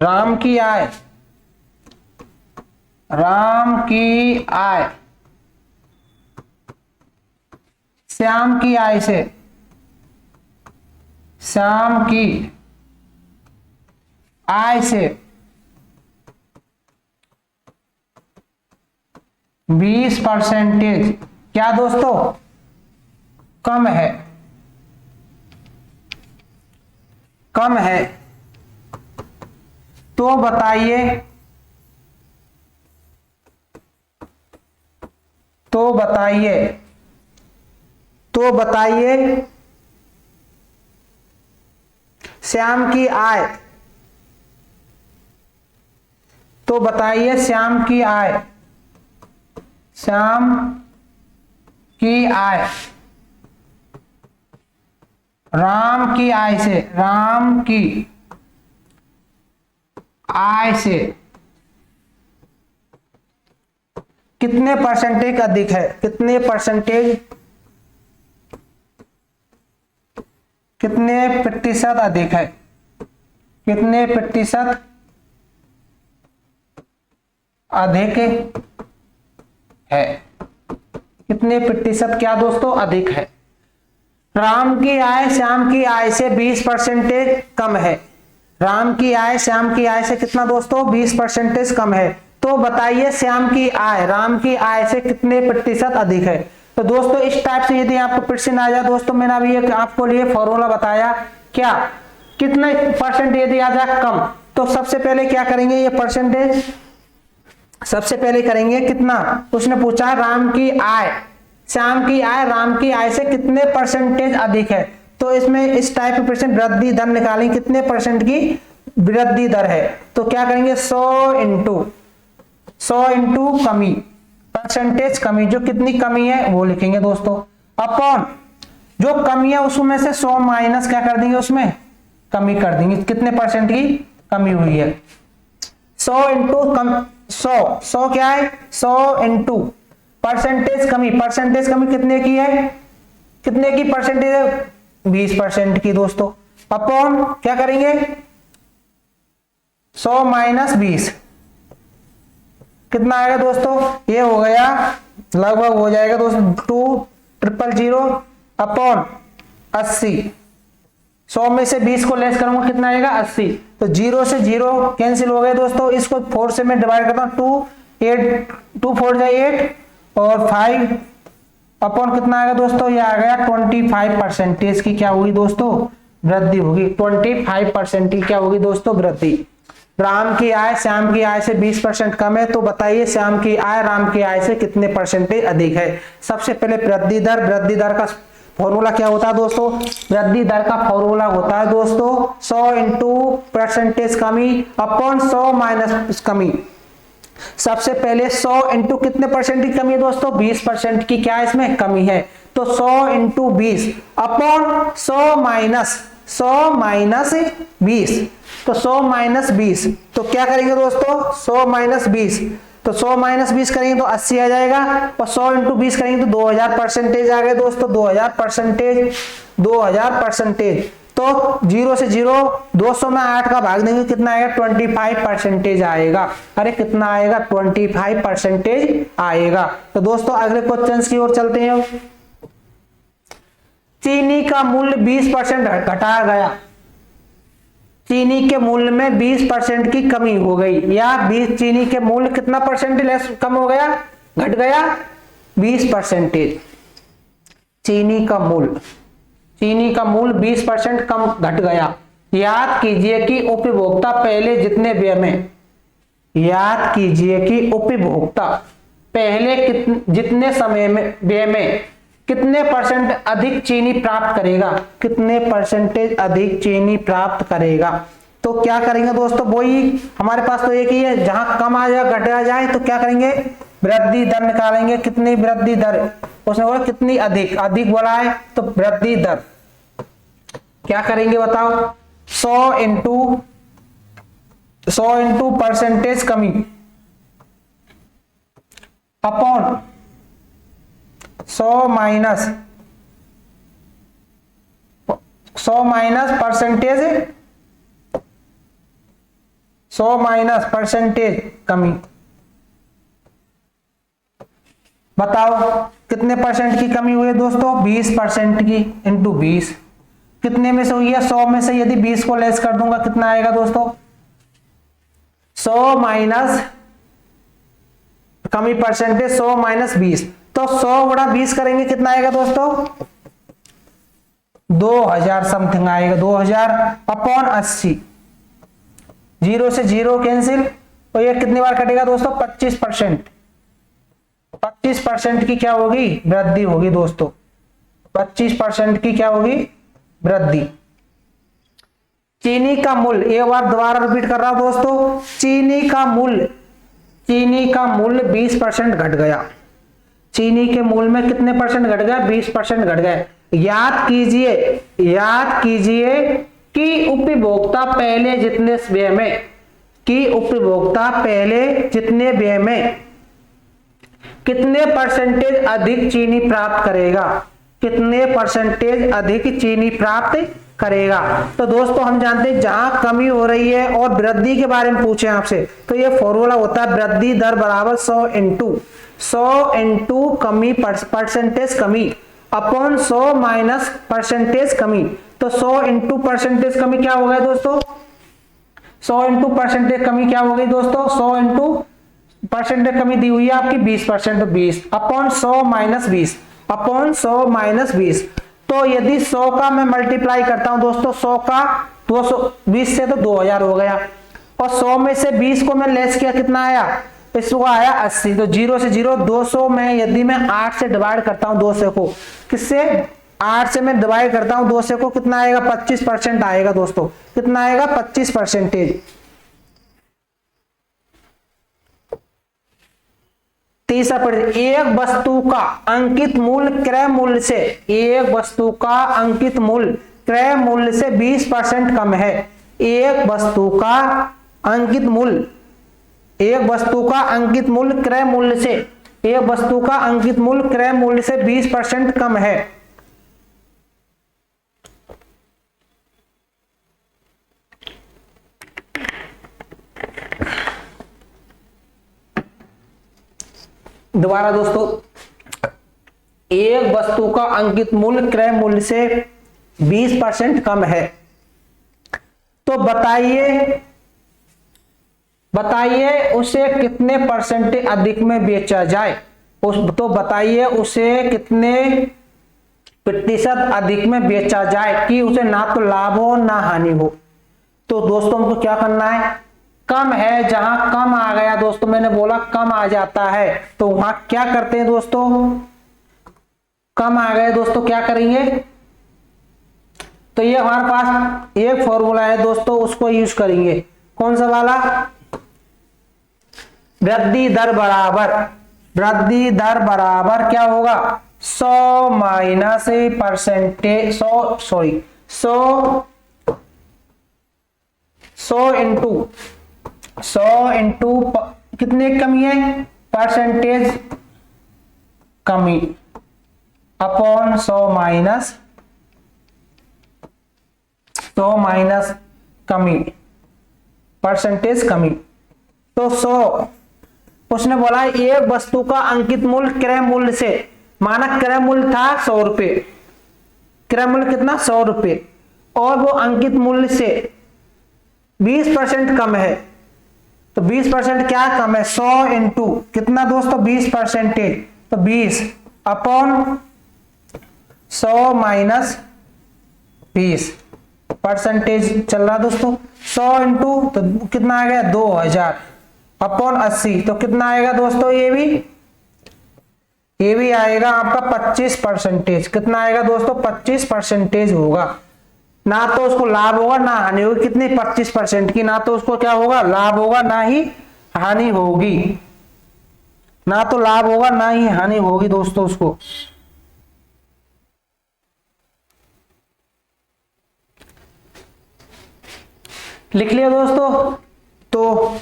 राम की आय श्याम की आय से 20% क्या दोस्तों कम है, तो बताइए श्याम की आय राम की आय से कितने परसेंटेज अधिक है, कितने प्रतिशत अधिक है, कितने प्रतिशत अधिक है, कितने प्रतिशत क्या दोस्तों अधिक है। राम की आय श्याम की आय से 20% कम है, राम की आय श्याम की आय से कितना दोस्तों 20% कम है, तो बताइए श्याम की आय राम की आय से कितने प्रतिशत अधिक है। तो दोस्तों इस टाइप से यदि आपको प्रश्न आ जाए दोस्तों, मैंने अभी एक आपको लिए फॉर्मूला बताया, क्या कितने परसेंट यदि आ जाए कम, तो सबसे पहले क्या करेंगे ये परसेंटेज सबसे पहले करेंगे कितना, उसने पूछा राम की आय श्याम की आय राम की आय से कितने परसेंटेज अधिक है, तो इसमें इस टाइप के प्रश्न वृद्धि दर निकालेंगे, कितने परसेंट की वृद्धि दर है, तो क्या करेंगे 100 इंटू कमी परसेंटेज कमी, जो कितनी कमी है वो लिखेंगे दोस्तों, अपॉन जो कमी है उसमें से 100 माइनस क्या कर देंगे उसमें कमी कर देंगे, कितने परसेंट की कमी हुई है। 100 इंटू 100 क्या है 100 इंटू परसेंटेज कमी कितने की है, कितने की परसेंटेज है 20% की दोस्तों, अपॉन क्या करेंगे 100 माइनस 20 कितना आएगा दोस्तों, ये हो गया लगभग हो जाएगा दोस्तों 2000 अपॉन 80, 100 में से 20 को लेस करूंगा कितना आएगा 80, तो 0 से 0 कैंसिल हो गए दोस्तों, इसको 4 से मैं डिवाइड करता हूं 2 4 8 और 5 अपॉन कितना आएगा दोस्तों, ये आ गया 25% की क्या होगी दोस्तों वृद्धि होगी, 25% की क्या होगी दोस्तों वृद्धि। राम की आय श्याम की आय से 20% कम है, तो बताइए श्याम की आय राम की आय से कितने परसेंटेज अधिक है। सबसे पहले वृद्धि दर का फॉर्मूला क्या होता है दोस्तों, वृद्धि दर का फॉर्मूला होता है दोस्तों 100 इंटू परसेंटेज कमी अपॉन 100 माइनस कमी, सबसे पहले 100 इंटू कितने परसेंट की कमी है दोस्तों, 20% की क्या इसमें कमी है। तो 100 इंटू 20 अपॉन 100 माइनस 20, तो 100 माइनस 20, तो क्या करेंगे दोस्तों 100 माइनस 20, तो 100 माइनस 20 करेंगे तो 80 आ जाएगा, और 100 इंटू 20 करेंगे तो 2000% आ गए दोस्तों, 2000%। तो 0 से 0, 200 में 8 का भाग देंगे कितना आएगा, 25% आएगा। अरे कितना आएगा, 25% आएगा। तो दोस्तों अगले क्वेश्चन की ओर चलते हैं। चीनी का मूल्य 20% घटाया गया, चीनी के मूल्य में 20% की कमी हो गई, या 20 चीनी के मूल्य कितना परसेंट लेस कम हो गया, घट गया 20%। चीनी का मूल्य 20% कम घट गया। याद कीजिए कि उपभोक्ता पहले जितने व्यय में, याद कीजिए कि उपभोक्ता पहले जितने समय में व्यय में कितने परसेंट अधिक चीनी प्राप्त करेगा, कितने परसेंटेज अधिक चीनी प्राप्त करेगा। तो क्या करेंगे दोस्तों, वही हमारे पास तो एक ही है, जहां कम आ जाए घटा जाए तो क्या करेंगे, वृद्धि दर निकालेंगे। कितनी वृद्धि दर, उसने बोला कितनी अधिक, अधिक बोला है तो वृद्धि दर क्या करेंगे बताओ, 100 इंटू परसेंटेज कमी अपॉन 100 माइनस परसेंटेज कमी। बताओ कितने परसेंट की कमी हुई है दोस्तों, 20% की, इंटू 20 कितने में से हुई है, 100 में से यदि 20 को लेस कर दूंगा कितना आएगा दोस्तों, 100 माइनस कमी परसेंटेज 100 माइनस 20, तो 100 गुणा 20 करेंगे कितना आएगा दोस्तों, 2000 समथिंग आएगा, 2000 अपॉन 80, 0 से 0 कैंसिल, तो ये कितनी बार कटेगा दोस्तों, 25%। 25% की क्या होगी, वृद्धि होगी दोस्तों, 25% की क्या होगी, वृद्धि। चीनी का मूल्य, एक बार दोबारा रिपीट कर रहा हूं दोस्तों, चीनी का मूल्य 20% घट गया, चीनी के मूल्य में कितने परसेंट घट गया, 20% घट गए। याद कीजिए कि उपभोक्ता पहले जितने व्यय में कितने परसेंटेज अधिक चीनी प्राप्त करेगा, कितने परसेंटेज अधिक चीनी प्राप्त करेगा। तो दोस्तों हम जानते हैं जहां कमी हो रही है और वृद्धि के बारे में पूछे आपसे, तो ये फॉर्मूला होता है वृद्धि दर बराबर 100 इंटू कमी परसेंटेज कमी अपॉन 100 माइनस परसेंटेज कमी। तो 100 इंटू परसेंटेज कमी क्या हो गया दोस्तों, 100 इंटू परसेंटेज कमी क्या हो गई दोस्तों, 100 इंटू परसेंटेज कमी दी हुई है आपकी 20%, तो 20 अपॉन 100 माइनस 20 अपॉन 100 माइनस 20। तो यदि 100 का मैं मल्टीप्लाई करता हूं दोस्तों, 100 का 220 से तो 2000 हो गया, और 100 में से 20 को मैं लेस किया कितना आया, इसको आया 80, तो 0 से 0, 200 में यदि मैं 8 से डिवाइड करता हूं 200 को, किससे 8 से मैं डिवाइड करता हूं 200 को, कितना आएगा 25% आएगा दोस्तों, कितना आएगा 25%। तीसरा प्रश्न, एक वस्तु का अंकित मूल्य क्रय मूल्य से, एक वस्तु का अंकित मूल्य क्रय मूल्य से 20% कम है। एक वस्तु का अंकित मूल्य क्रय मूल्य से, एक वस्तु का अंकित मूल्य क्रय मूल्य से 20% कम है। दोबारा दोस्तों, एक वस्तु का अंकित मूल्य क्रय मूल्य से 20% कम है, तो बताइए उसे कितने परसेंट अधिक में बेचा जाए, तो बताइए उसे कितने प्रतिशत अधिक में बेचा जाए कि उसे ना तो लाभ हो ना हानि हो। तो दोस्तों हमको क्या करना है, कम है, जहां कम आ गया दोस्तों, मैंने बोला कम आ जाता है, तो वहां क्या करते हैं दोस्तों, कम आ गए दोस्तों क्या करेंगे, तो ये हमारे पास एक फॉर्मूला है दोस्तों, उसको यूज करेंगे, कौन सा वाला, वृद्धि दर बराबर क्या होगा, 100 माइनस परसेंटेज 100 इंटू कितने कमी है, परसेंटेज कमी अपॉन 100 माइनस कमी, परसेंटेज कमी। तो 100 उसने बोला एक वस्तु का अंकित मूल्य क्रय मूल्य से, मानक क्रय मूल्य था 100 रुपए, क्रय मूल्य कितना 100 रुपए, और वो अंकित मूल्य से 20% कम है। तो 20% क्या कम है, 100 इंटू कितना दोस्तों 20%, तो 20 अपॉन 100 माइनस 20 परसेंटेज चल रहा दोस्तों। 100 इंटू तो कितना आ गया 2000 अपॉन 80, तो कितना आएगा दोस्तों, ये भी आएगा आपका 25%। कितना आएगा दोस्तों, 25% होगा। ना तो उसको लाभ होगा ना हानि होगी, कितनी 25% की, ना तो उसको क्या होगा लाभ होगा ना ही हानि होगी, ना तो लाभ होगा ना ही हानि होगी दोस्तों उसको। लिख लिया दोस्तों, तो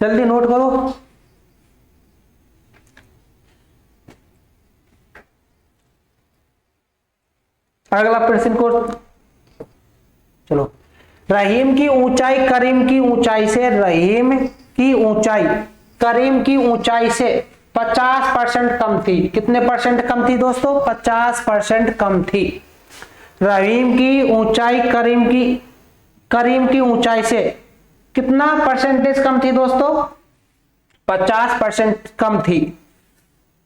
जल्दी नोट करो। अगला प्रश्न को चलो, रहीम की ऊंचाई करीम की ऊंचाई से 50% कम थी। कितने परसेंट कम थी दोस्तों, 50% कम थी। रहीम की ऊंचाई करीम की ऊंचाई से कितना परसेंटेज कम थी दोस्तों, 50% कम थी।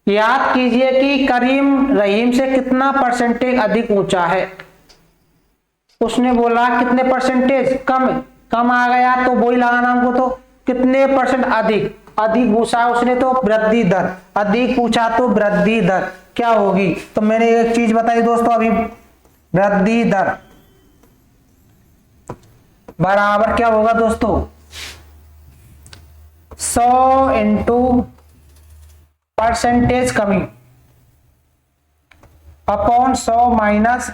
याद कीजिए कि करीम रहीम से कितना परसेंटेज अधिक ऊंचा है। उसने बोला कितने परसेंटेज कम आ गया, तो वही लगाना हमको, तो कितने परसेंट अधिक पूछा उसने, तो वृद्धि दर अधिक पूछा, तो वृद्धि दर क्या होगी। तो मैंने एक चीज बताई दोस्तों अभी, वृद्धि दर बराबर क्या होगा दोस्तों, 100 इंटू परसेंटेज कमी अपॉन 100 माइनस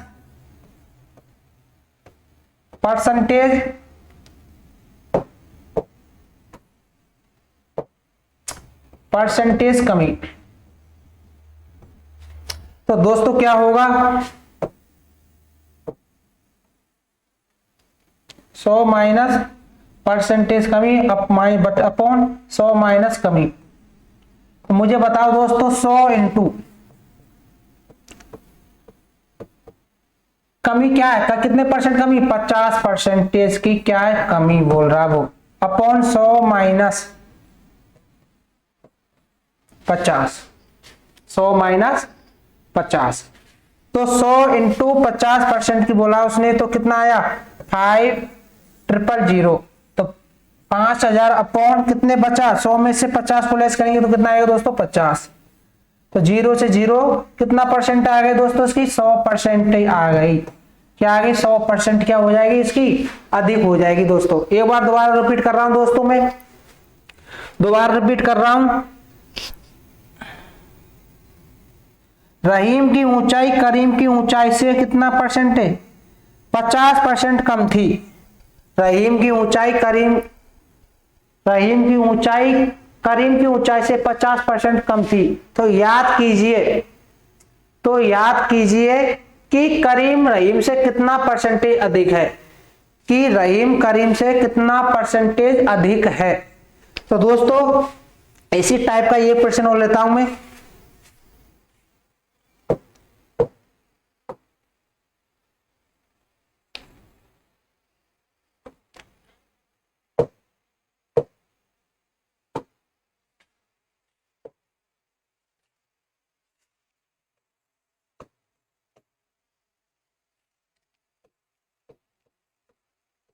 परसेंटेज कमी। तो दोस्तों क्या होगा, 100 माइनस परसेंटेज कमी अपॉन 100 माइनस कमी। तो मुझे बताओ दोस्तों 100 इंटू कमी क्या है, कितने परसेंट कमी, 50% की क्या है कमी बोल रहा वो, अपॉन 100 माइनस 50, 100 माइनस 50। तो 100 इंटू 50% की बोला उसने, तो कितना आया 5000, तो 5000 अपॉन कितने बचा, 100 में से 50 को लेस करेंगे तो कितना आएगा दोस्तों 50। तो 0 से 0 कितना परसेंट आ गए दोस्तों इसकी, 100% आ गई। क्या आ गई, 100% क्या हो जाएगी इसकी, अधिक हो जाएगी दोस्तों। एक बार दोबारा रिपीट कर रहा हूं दोस्तों, मैं दोबारा रिपीट कर रहा हूं। रहीम की ऊंचाई करीम की ऊंचाई से कितना परसेंट है, 50% कम थी। रहीम की ऊंचाई करीम की ऊंचाई से 50% कम थी। तो याद कीजिए कि करीम रहीम से कितना परसेंटेज अधिक है, कि रहीम करीम से कितना परसेंटेज अधिक है। तो दोस्तों इसी टाइप का ये प्रश्न और लेता हूं मैं।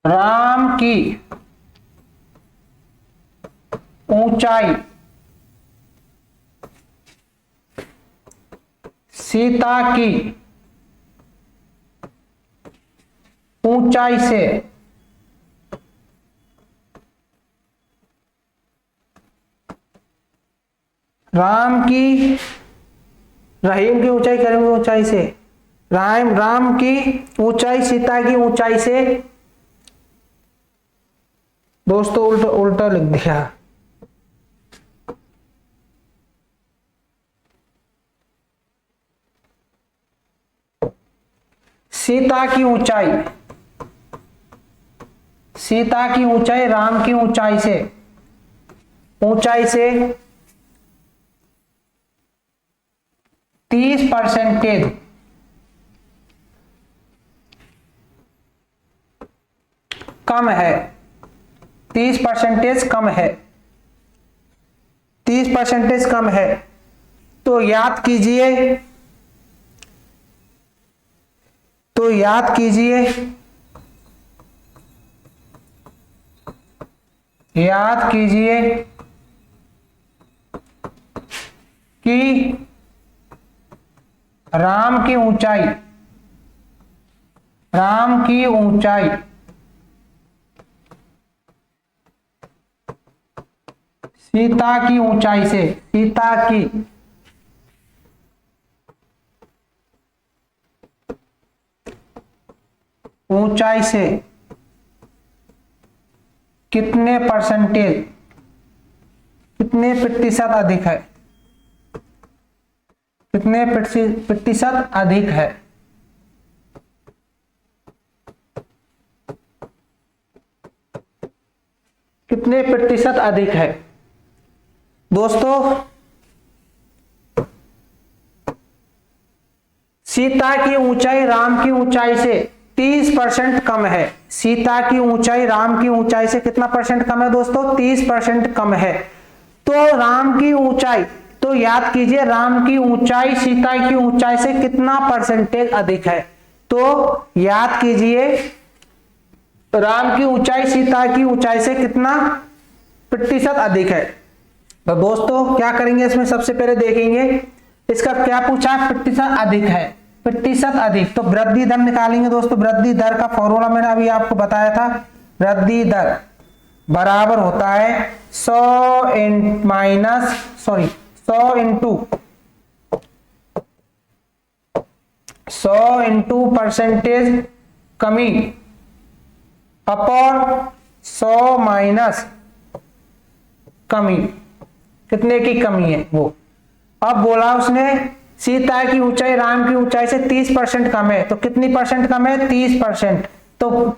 राम की ऊंचाई सीता की ऊंचाई से रहीम की ऊंचाई करीम की ऊंचाई से, राम की ऊंचाई सीता की ऊंचाई से, दोस्तों उल्टा लिख दिया। सीता की ऊंचाई राम की ऊंचाई से 30% कम है, 30% कम है, 30% कम है। तो याद कीजिए, कि राम की ऊंचाई सीता की ऊंचाई से, कितने प्रतिशत अधिक है, कितने प्रतिशत अधिक है। कितने प्रतिशत अधिक है दोस्तों? सीता की ऊंचाई राम की ऊंचाई से 30% कम है। सीता की ऊंचाई राम की ऊंचाई से कितना परसेंट कम है दोस्तों? 30% कम है। तो राम की ऊंचाई, तो याद कीजिए राम की ऊंचाई सीता की ऊंचाई से कितना परसेंटेज अधिक है। तो याद कीजिए राम की ऊंचाई सीता की ऊंचाई से कितना प्रतिशत अधिक है। तो दोस्तों क्या करेंगे इसमें, सबसे पहले देखेंगे इसका क्या पूछा है, प्रतिशत अधिक है, प्रतिशत अधिक। तो वृद्धि दर निकालेंगे दोस्तों। वृद्धि दर का फॉर्मूला मैंने अभी आपको बताया था। वृद्धि दर बराबर होता है 100 इंटू परसेंटेज कमी अपॉन 100 माइनस कमी। कितने की कमी है वो। अब बोला उसने सीता की ऊंचाई राम की ऊंचाई से 30% कम है। तो कितनी परसेंट कम है? 30%। तो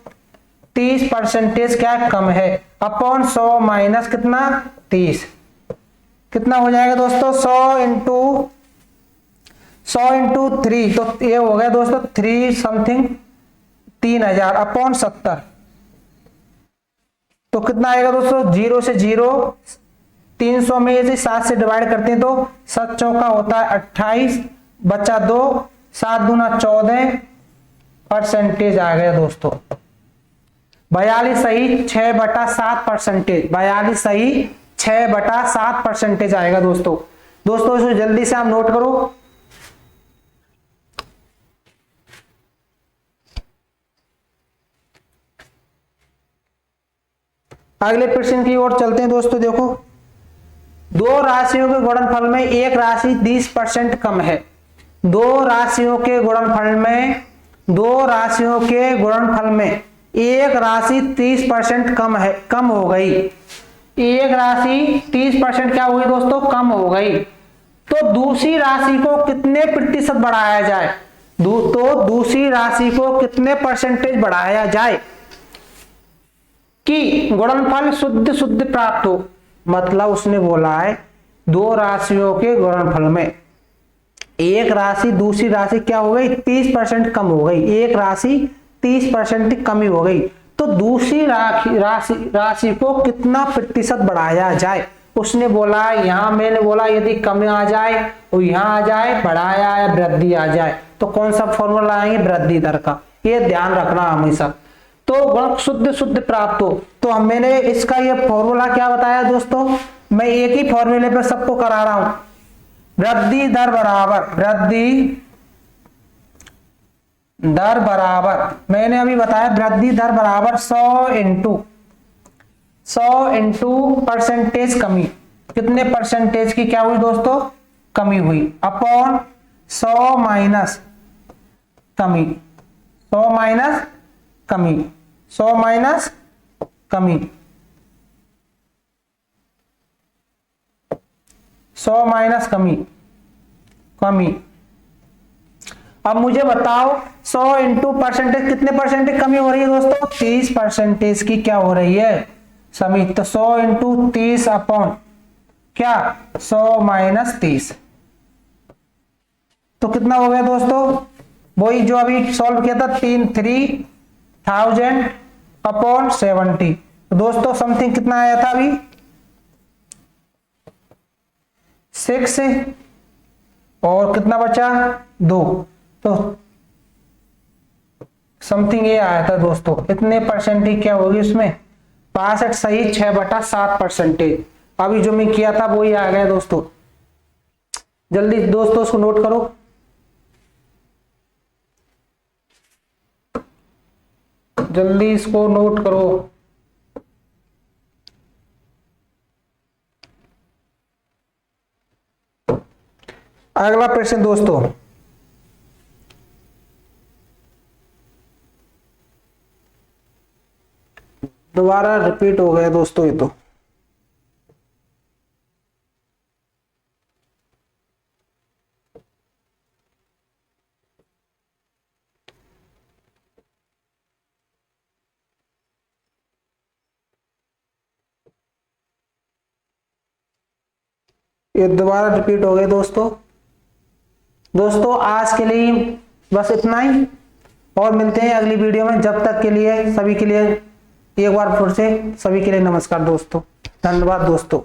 30% क्या कम है अपॉन 100 माइनस कितना 30। कितना हो जाएगा दोस्तों? 100 इंटू 3। तो ये हो गया दोस्तों 3 समथिंग 3000 अपॉन 70। तो कितना आएगा दोस्तों? 0 से 0, 300 में से 7 से डिवाइड करते हैं तो 7 चौका होता है 28, बचा 2, 7 दूना 14 परसेंटेज आ गया दोस्तों। 42 सही 6/7%। 42 सही 6/7% आएगा दोस्तों। दोस्तों इसको जल्दी से आप नोट करो। अगले प्रश्न की ओर चलते हैं दोस्तों। देखो, दो राशियों के गुणनफल में एक राशि 30% कम है। दो राशियों के गुणनफल में एक राशि 30% कम हो गई। एक राशि 30% क्या हुई दोस्तों? कम हो गई। तो दूसरी राशि को कितने प्रतिशत बढ़ाया जाए? तो दूसरी राशि को कितने परसेंटेज बढ़ाया जाए कि गुणनफल शुद्ध प्राप्त हो। मतलब उसने बोला है दो राशियों के गुणनफल में एक राशि दूसरी राशि क्या हो गई? 30% कम हो गई। एक राशि 30% कमी हो गई। तो दूसरी राशि को कितना प्रतिशत बढ़ाया जाए? उसने बोला, यहां मैंने बोला यदि कम आ जाए और यहां आ जाए बढ़ाया या वृद्धि आ जाए तो कौन सा फॉर्मूला लाएंगे? वृद्धि दर का। ये ध्यान रखना हमेशा। तो गुण शुद्ध प्राप्त हो। तो मैंने इसका ये फॉर्मूला क्या बताया दोस्तों? मैं एक ही फॉर्मूले पर सबको करा रहा हूं। वृद्धि दर बराबर मैंने अभी बताया वृद्धि दर बराबर 100 इंटू परसेंटेज कमी। कितने परसेंटेज की क्या हुई दोस्तों, कमी हुई, अपॉन 100 माइनस कमी, 100 माइनस कमी, 100 माइनस कमी, 100 माइनस कमी, कमी। अब मुझे बताओ 100 इंटू परसेंटेज, कितने परसेंटेज कमी हो रही है दोस्तों, 30% की क्या हो रही है समी। तो 100 इंटू 30 अपॉन क्या 100 माइनस 30, तो कितना हो गया दोस्तों, वही जो अभी सॉल्व किया था 3000 अपॉन 70। तो दोस्तों समथिंग कितना आया था अभी 6 और कितना बचा 2, तो समथिंग ये आया था दोस्तों, इतने परसेंटेज क्या होगी उसमें 65 सही 6/7%। अभी जो मैं किया था वो ही आ गया दोस्तों। जल्दी दोस्तों उसको नोट करो। जल्दी इसको नोट करो। अगला प्रश्न दोस्तों, दोबारा रिपीट हो गया दोस्तों ये तो। ये दोबारा रिपीट हो गए दोस्तों। दोस्तों आज के लिए बस इतना ही, और मिलते हैं अगली वीडियो में। जब तक के लिए सभी के लिए एक बार फिर से सभी के लिए नमस्कार दोस्तों, धन्यवाद दोस्तों।